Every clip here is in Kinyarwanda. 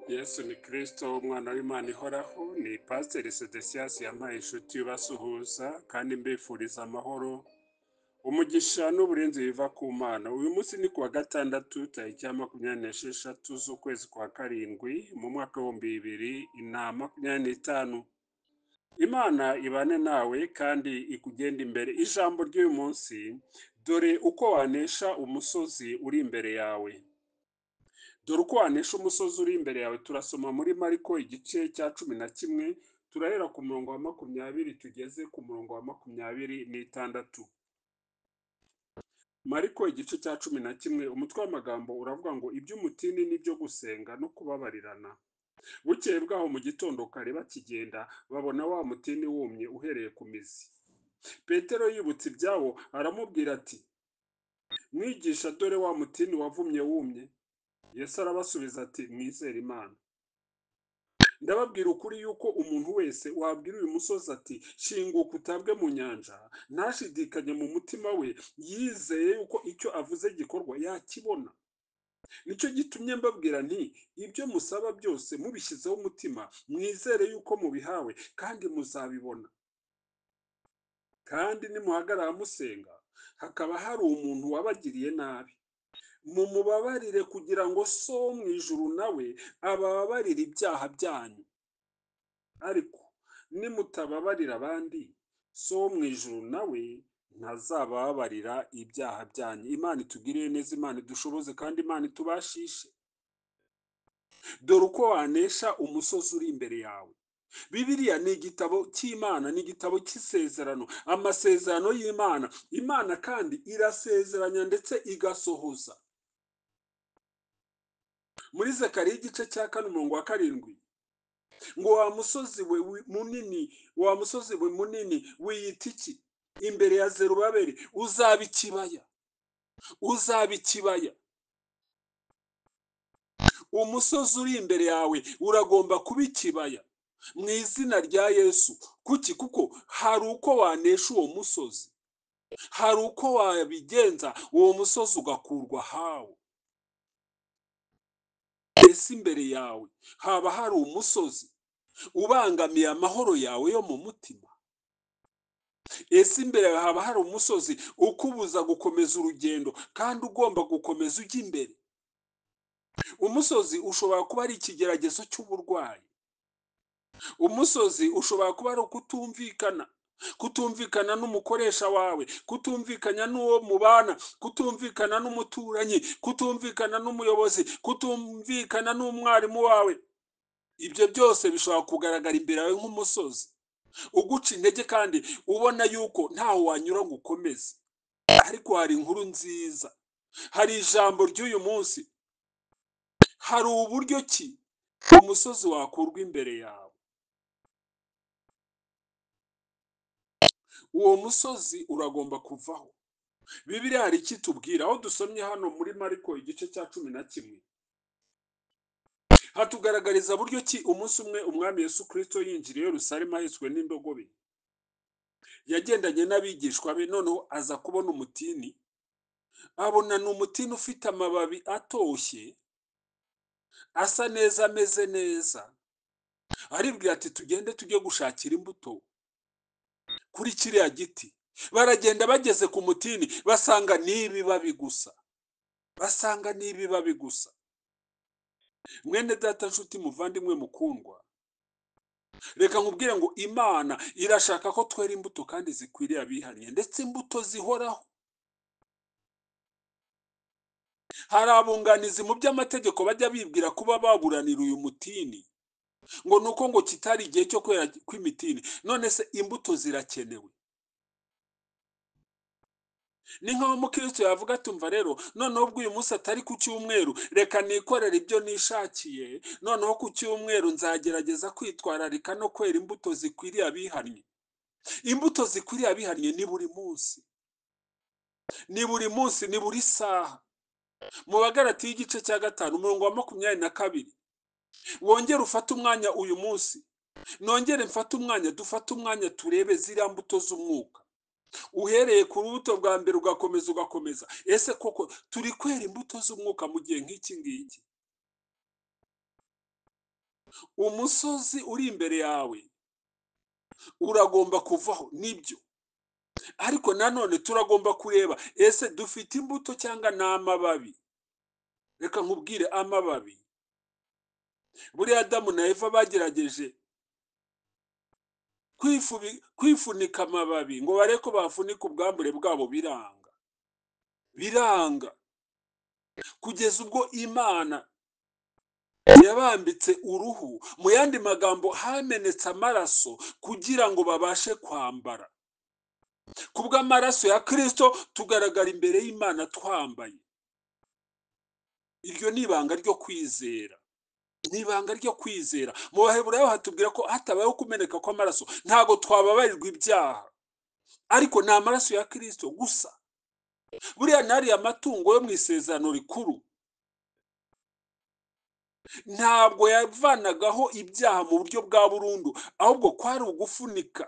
Yesu ni Kristo umwana w'Imana ihoraho, ni Pasiteri Sedesias yampaye inshuti basuhuza kandi mbifuriza amahoro, umugisha n'uburinzi biva ku Mana. Uyu munsi ni kuwa gatandatu tariki ya 26 z'ukwezi kwa karindwi mu mwaka w'2025. Imana ibane nawe kandi ikugenda imbere. Ijambo ry'uyu munsi, dore uko wanesha umusozi uri imbere yawe. Dore uko wanesha umusozi uri imbere yawe, turasoma muri Mariko igice cya 11, turahera ku murongo wa 20 tugeze ku murongo wa 26. Mariko igice cya 11 umutwe w'amagambo uravuga ngo iby'umutini n'ibyo gusenga no kubabarirana. Bukeye bwaho mu gitondo kare bakigenda, babona wa mutini wumye uhereye ku mizi. Petero yibutse ibyawo aramubwira ati, mwigisha, dore wa mutini wavumye wumye. Yesu arabasubiza ati, mwizere Imana. Ndababwira ukuri yuko umuntu wese wabwira uyu musozi ati, shinguka utabwe mu nyanja, ntashidikanye mu mutima we, yizeye yuko icyo avuze gikorwa, yakibona. Nicyo gitumye mbabwira nti, ibyo musaba byose mubishyizeho umutima, mwizere yuko mubihawe kandi muzabibona. Kandi nimuhagarara musenga, hakaba hari umuntu wabagiriye nabi, mumubabarire kugira ngo so wo mu ijuru nawe abababarire ibyaha byanyu. Ariko nimutababarira abandi, so wo mu ijuru nawe ntazabababarira ibyaha byanyu. Imana itugirire neza, Imana idushoboze kandi Imana itubashishe. Dore uko wanesha umusozi uri imbere yawe. Bibiliya ni igitabo cy'Imana, ni igitabo cy'isezerano, amasezerano y'Imana. Imana kandi irasezeranya ndetse igasohoza. Muri Zakariya igice cya 4:7 ngo wa musozi we munini wiyita iki? Imbere ya Zerubabeli uzaba ikibaya, uzaba ikibaya. Umusozi uri imbere yawe uragomba kuba ikibaya mu izina rya Yesu. Kuki? Kuko hari uko wanesha uwo musozi, hari uko wabigenza uwo musozi ugakurwa hawo. Ese imbere yawe haba hari umusozi ubangamiye amahoro yawe yo mu mutima? Ese imbere yawe haba hari umusozi ukubuza gukomeza urugendo kandi ugomba gukomeza ujya imbere? Umusozi ushobora kuba ari ikigeragezo cy'uburwayi. Umusozi ushobora kuba ari kutumvikana n'umukoresha wawe, kutumvikana n'uwo mubana, kutumvikana n'umuturanyi, kutumvikana n'umuyobozi, kutumvikana n'umwarimu wawe. Ibyo byose bishobora kugaragara imbere yawe nk'umusozi uguca intege kandi ubona yuko ntaho wanyura ngo ukomeze. Ariko hari inkuru nziza, hari ijambo ry'uyu munsi, hari uburyo ki umusozi wakurwa imbere yawe. Uwo musozi uragomba kuvaho. Bibiliya hari ikitubwira, aho dusomye hano muri Mariko igice cya 11, hatugaragariza buryo ki umunsi umwe umwami Yesu Kristo yinjiriye i Yerusalemu ahetswe n'indogobe. Yagendanye n'abigishwa be, noneho aza kubona umutini, abona ni umutini ufite amababi atoshye, asa neza, ameze neza. Aribwira ati, tugende tujye gushakira imbuto kuri kiriya giti. Baragenda, bageze ku mutini basanga n'ibibabi gusa, basanga n'ibibabi gusa. Mwene data, nshuti, muvandimwe mukundwa, reka nkubwire ngo Imana irashaka ko twera imbuto kandi zikwiriye abihannye, ndetse imbuto zihoraho. Hari abunganizi mu by'amategeko bajya bibwira kuba baburanira uyu mutini ngo nuko ngo kitari igihe cyo kwera kw'imitini. None se imbuto zirakenewe. Ni nk'aho umukristo yavuga ati, umva rero, noneho ubwo uyu munsi atari ku cyumweru, reka nikorere ibyo nishakiye, noneho ku cyumweru nzagerageza kwitwararika no kwera imbuto zikwiriye abihannye. Imbuto zikwiriye abihannye ni buri munsi, ni buri munsi, ni buri saha. Mu Bagalatiya igice cya 5 umurongo wa 22, wongere ufate umwanya uyu munsi, nongere mfate umwanya, dufate umwanya turebe ziriya mbuto z'umwuka. Uhereye ku rubuto bwa mbere ugakomeza. Ese koko turi kwera imbuto z'umwuka mu gihe nk'iki ngiki? umusozi uri imbere yawe uragomba kuvaho, nibyo, ariko nanone turagomba kureba ese dufite imbuto cyangwa n'amababi. Reka nkubwire amababi, buriya Adamu na Eva bagerageje kwifunika amababi ngo barebe ko bafunika ubwambure bwabo, biranga kugeza ubwo Imana yabambitse uruhu, mu yandi magambo hamenetse amaraso kugira ngo babashe kwambara. Kubw'amaraso ya Kristo tugaragara imbere y'Imana twambaye. Iryo ni ibanga ryo kwizera, ni ibanga ryo kwizera. Mu Baheburayo hatubwira ko hatabayeho kumeneka kw'amaraso ntago twababarirwa ibyaha, ariko ni amaraso ya Kristo gusa. Buriya nariya amatungo yo mu isezerano rikuru ntabwo yavanagaho ibyaha mu buryo bwa burundu, ahubwo kwari ugufunika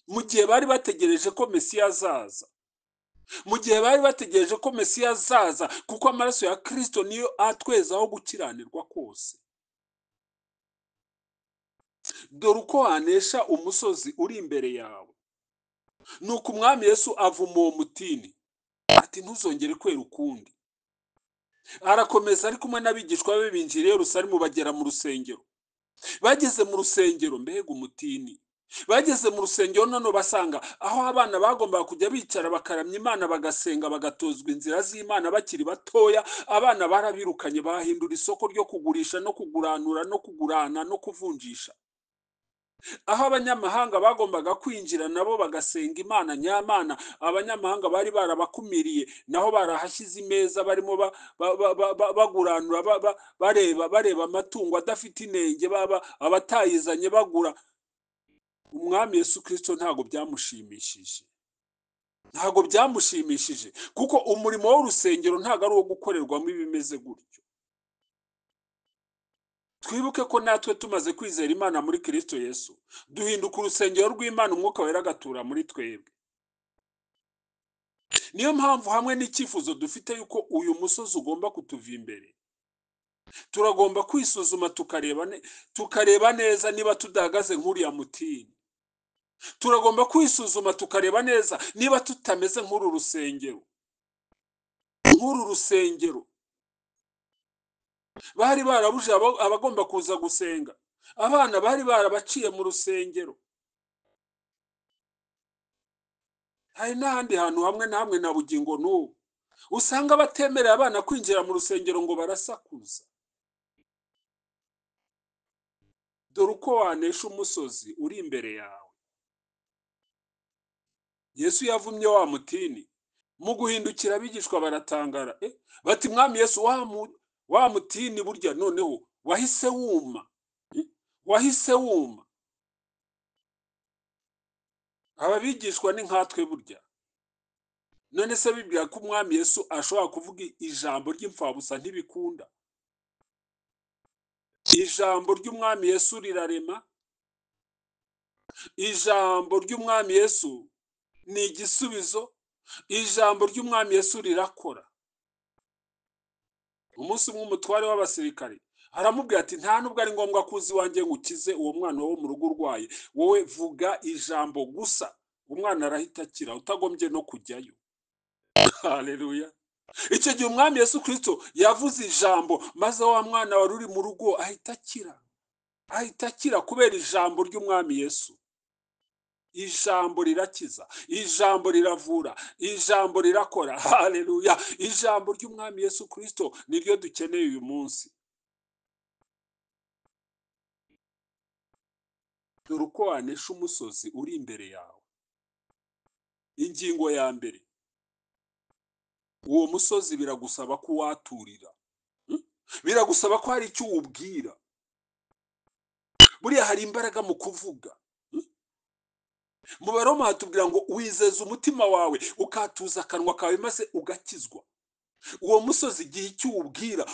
mu gihe bari bategereje ko Mesiya azaza, mu gihe bari bategereje ko Mesiya azaza, kuko amaraso ya Kristo niyo atwezaho gukiranirwa kose. Dore uko wanesha umusozi uri imbere yawe. Nuko umwami Yesu avuma uwo mutini ati ntuzongere kwera ukundi. Arakomeza ari kumwe n'abigishwa be binjira i Yerusalemu bagera mu rusengero. Bageze mu rusengero, mbega umutini, bageze mu rusengero none basanga aho abana bagombaga kujya bicara bakaramya Imana bagasenga bagatozwa inzira z'Imana bakiri batoya, abana barabirukanye bahindura isoko ryo kugurisha no kuguranura no kugurana no kuvunjisha. Aho abanyamahanga bagombaga kwinjira nabo bagasenga Imana nyamana, abanyamahanga bari barabakumiriye naho barahashyize imeza barimo baguranura bareba amatungo adafite inenge, abatayizanye bagura. Umwami Yesu Kristo ntago byamushimishije, ntago byamushimishije, kuko umurimo w'urusengero ntago ari uwo gukorerwamo ibimeze gutyo. Twibuke ko natwe tumaze kwizera Imana muri Kristo Yesu, duhinduka urusengero rw'Imana, umwuka wera agatura muri twebwe. Niyo mpamvu hamwe n'icyifuzo dufite yuko uyu musozi ugomba kutuva imbere, turagomba kwisuzuma tukareba neza niba tudahagaze nk'uriya mutini. Turagomba kwisuzuma tukareba neza niba tutameze nk'uru rusengero. Nk'uru rusengero bari barabuje abagomba kuza gusenga, abana bari barabaciye mu rusengero. Hari n'ahandi hantu hamwe na hamwe na bugingo n'ubu usanga batemerera abana kwinjira mu rusengero ngo barasakuza. Dore uko wanesha umusozi uri imbere yawe. Yesu yavumye wa mutini, mu guhindukira abigishwa baratangara, bati mwami Yesu, wa mutini burya noneho wahise wuma, wahise wuma. Aba bigishwa ni nkatwe burya. None se bibwira ko umwami Yesu ashobora kuvuga ijambo ry'imfabusa ntibikunda? Ijambo ry'umwami Yesu rirarema, ijambo ry'umwami Yesu ni igisubizo, ijambo ry'umwami Yesu rirakora. Umunsi umwe umutware w'abasirikare aramubwira ati nta nubwo ari ngombwa kuzi wanjye ngukize uwo mwana wo mu rugo urwaye, wowe vuga ijambo gusa umwana arahita akira utagombye no kujyayo. Haleluya. Icyo gihe umwami Yesu Kristo yavuze ijambo, maze wa mwana wari uri mu rugo ahita akira kubera ijambo ry'umwami Yesu. Ijambo rirakiza, ijambo riravura, ijambo rirakora. Haleluya. Ijambo ry'umwami Yesu Kristo niryo dukeneye uyu munsi. Dore uko wanesha umusozi uri imbere yawe. Ingingo ya mbere, uwo musozi biragusaba ko waturira, biragusaba ko hari icyo uwubwira. Buriya hari imbaraga mu kuvuga. Mu Baroma hatubwira ngo wizeze umutima wawe ukatuza akanwa kawe maze ugakizwa. Uwo musozi igihe icyo uwubwira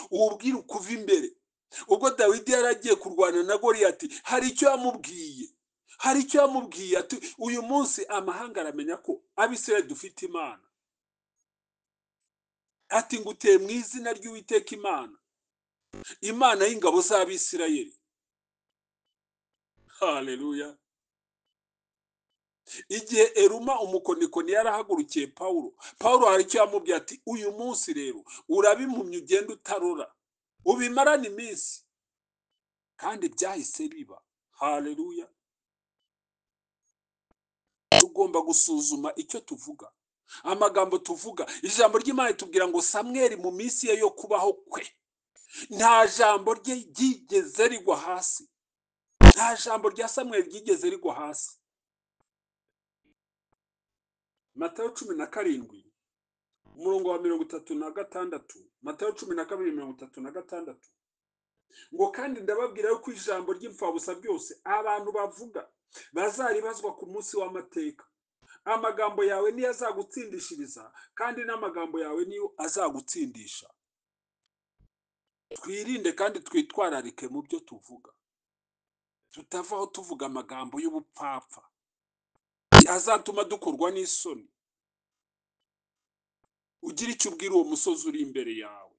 ukuva imbere. Ubwo Dawidi yaragiye kurwana na Goliyati, hari icyo yamubwiye ati uyu munsi amahanga aramenya ko Abisirayeli dufite Imana. Ati nguteye mu izina ry'Uwiteka Imana y'ingabo z'Abisirayeli. haleluya. Igihe Eruma umukonikoni yarahagurukiye Pawulo, Pawulo hari icyo yamubwiye ati uyu munsi rero uraba impumyi ugenda utarora, ubimarane iminsi, kandi byahise biba. Haleluya. Tugomba gusuzuma icyo tuvuga, amagambo tuvuga. Ijambo ry'Imana ritubwira ngo Samweli mu minsi ye yo kubaho kwe nta jambo rye ryigeze rigwa hasi, nta jambo rya Samweli ryigeze rigwa hasi. Matayo 17 umurongo wa 36, Matayo 12:36, ngo kandi ndababwira yuko ijambo ry'imfabusa byose abantu bavuga bazaribazwa ku munsi w'amateka. Amagambo yawe niyo azagutsindishiriza, kandi n'amagambo yawe niyo azagutsindisha. Twirinde kandi twitwararike mu byo tuvuga, tutavaho tuvuga amagambo y'ubupfapfa azatuma dukorwa n'isoni. Ugira icyo ubwira uwo musozi uri imbere yawe.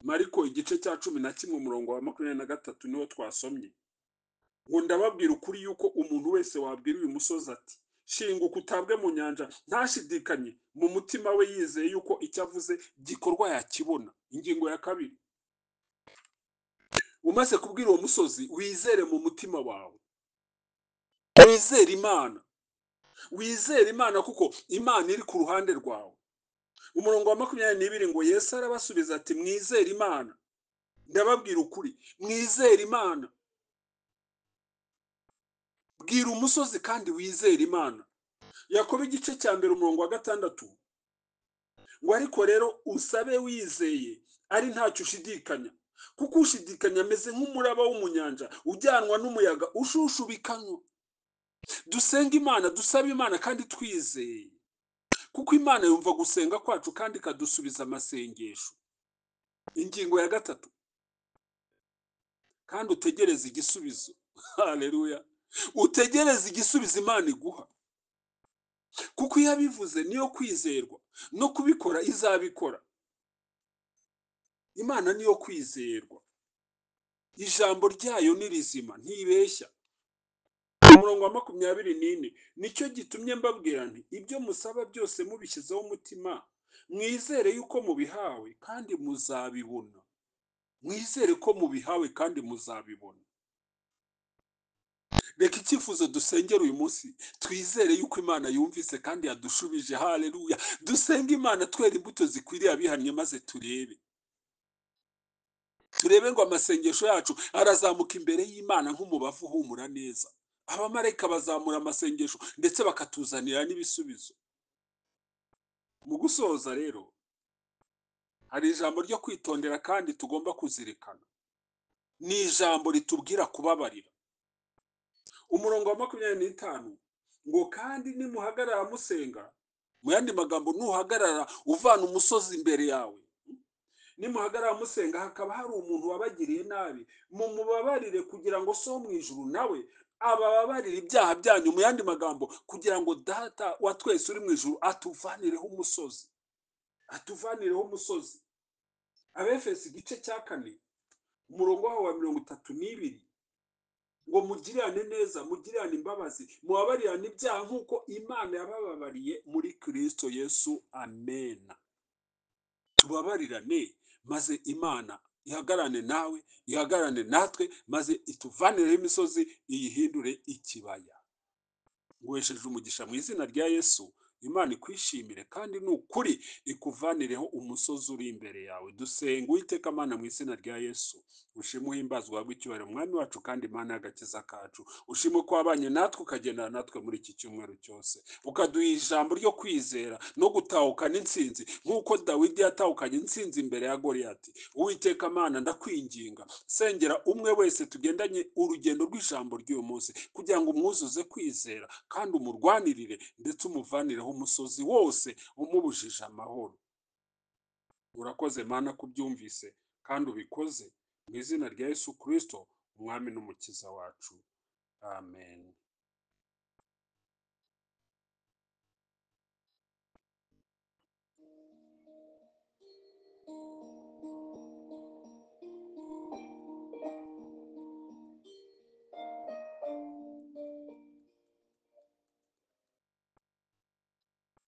Mariko igice cya 11 umurongo wa 23 niwo twasomye, ngo ndababwira ukuri yuko umuntu wese wabwira uyu musozi ati shinguka utabwe mu nyanja, ntashidikanye mu mutima we yizeye yuko icyo avuze gikorwa yakibona. Ingingo ya 2, umaze kubwira uwo musozi wizere mu mutima wawe, wizere Imana, wizere Imana kuko Imana iri ku ruhande rwawe. Umurongo wa 22 ngo Yesu arabasubiza ati mwizere Imana, ndababwira ukuri, mwizere Imana. Bwira umusozi kandi wizere Imana. Yakobo igice cya 1 umurongo wa 6, ngo ariko rero usabe wizeye ari ntacyo ushidikanya, kuko ushidikanya ameze nk'umuraba w'umunyanja ujyanwa n'umuyaga ushushubikanywa. Dusenga Imana, dusaba Imana kandi twizeye, kuko Imana yumva gusenga kwacu kandi ikadusubiza amasengesho. Ingingo ya 3, kandi utegereze igisubizo. Haleluya. Utegereze igisubizo Imana iguha, kuko iyo abivuze niyo kwizerwa, no kubikora izabikora. Imana niyo kwizerwa, ijambo ryayo ni rizima, ntibeshya. Umurongo wa 24, nicyo gitumye mbabwira nti ibyo musaba byose mubishyizeho umutima, mwizere yuko mubihawe kandi muzabibona. Mwizere ko mubihawe kandi muzabibona. Reka icyifuzo dusengera uyu munsi, twizere yuko Imana yumvise kandi yadushubije. Haleluya. Dusenga Imana twera imbuto zikwiriye abihannye, maze turebe ngo amasengesho yacu arazamuka imbere y'Imana nk'umubavu uhumura neza. Abamarayika bazamura amasengesho ndetse bakatuzanira n'ibisubizo. Mu gusoza rero, hari ijambo ryo kwitondera kandi tugomba kuzirikana. Ni ijambo ritubwira kubabarira. Umurongo wa 25, ngo kandi nimuhagarara musenga, mu yandi magambo nuhagarara uvana umusozi imbere yawe, nimuhagarara musenga hakaba hari umuntu wabagiriye nabi, mumubabarire kugira ngo so mu ijuru nawe abababarire ibyaha byanyu. Mu yandi magambo, kugira ngo data wa twese uri mu ijuru atuvanireho umusozi, atuvanireho umusozi. Abefesi igice cya 4 umurongo wa 32, ngo mugirirane neza, mugirirane imbabazi, mubabarirane ibyaha nk'uko Imana yabababariye muri Kristo Yesu. Amen. Tubabarirane maze Imana ihagarane nawe, ihagarane natwe, maze ituvanireho imisozi iyihindure ikibaya. Nguhesheje umugisha mu izina rya Yesu. Imana ikwishimire kandi nukuri ikuvanireho umusozi uri imbere yawe. Dusenga. Uwiteka Mana, mu izina rya Yesu, ushimwe uhimbazwa w'icyubahiro mwami wacu kandi Mana y'agakiza kacu. Ushimwe ko wabanye natwe ukagendana natwe muri iki cyumweru cyose, ukaduha ijambo ryo kwizera no gutahukana intsinzi nk'uko Dawidi yatahukanye intsinzi imbere ya Goliyati. Uwiteka Mana, ndakwinginga, sengera umwe wese tugendanye urugendo rw'ijambo ry'uyu munsi, kugira ngo umwuzuze kwizera kandi umurwanirire ndetse umuvanireho umusozi wose umubujije amahoro. Urakoze Mana kubyumvise kandi ubikoze mu izina rya Yesu Kristo, umwami n'umukiza wacu. Amen.